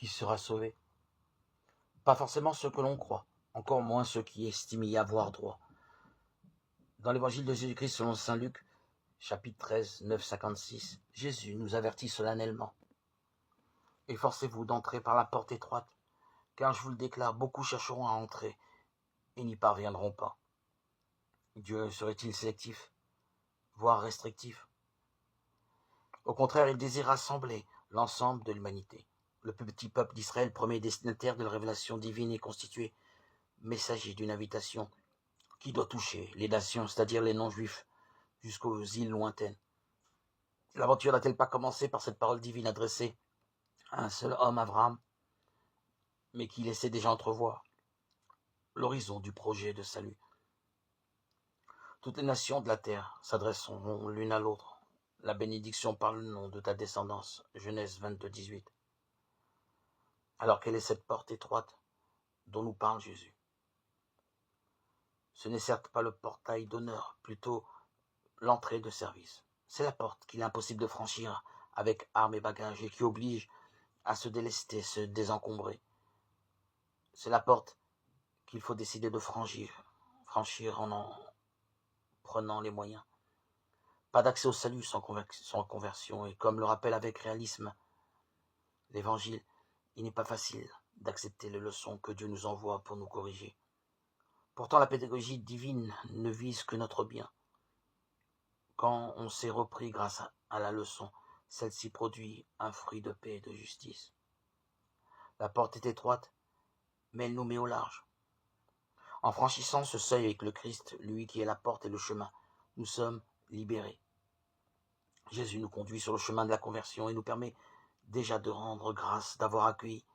qui sera sauvé. Pas forcément ceux que l'on croit, encore moins ceux qui estiment y avoir droit. Dans l'évangile de Jésus-Christ selon saint Luc, chapitre 13, 9, 56, Jésus nous avertit solennellement. Efforcez-vous d'entrer par la porte étroite, car je vous le déclare, beaucoup chercheront à entrer et n'y parviendront pas. Dieu serait-il sélectif, voire restrictif? Au contraire, il désire rassembler l'ensemble de l'humanité. Le petit peuple d'Israël, premier destinataire de la révélation divine, est constitué messager d'une invitation qui doit toucher les nations, c'est-à-dire les non-juifs, jusqu'aux îles lointaines. L'aventure n'a-t-elle pas commencé par cette parole divine adressée à un seul homme, Abraham, mais qui laissait déjà entrevoir l'horizon du projet de salut? Toutes les nations de la terre s'adresseront l'une à l'autre. La bénédiction par le nom de ta descendance. Genèse 22, 18. Alors quelle est cette porte étroite dont nous parle Jésus? Ce n'est certes pas le portail d'honneur, plutôt l'entrée de service. C'est la porte qu'il est impossible de franchir avec armes et bagages et qui oblige à se délester, se désencombrer. C'est la porte qu'il faut décider de franchir en prenant les moyens. Pas d'accès au salut sans conversion, et comme le rappelle avec réalisme l'Évangile, il n'est pas facile d'accepter les leçons que Dieu nous envoie pour nous corriger. Pourtant, la pédagogie divine ne vise que notre bien. Quand on s'est repris grâce à la leçon, celle-ci produit un fruit de paix et de justice. La porte est étroite, mais elle nous met au large. En franchissant ce seuil avec le Christ, lui qui est la porte et le chemin, nous sommes libérés. Jésus nous conduit sur le chemin de la conversion et nous permet déjà de rendre grâce d'avoir accueilli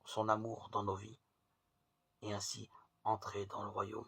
son amour dans nos vies et ainsi entrer dans le royaume.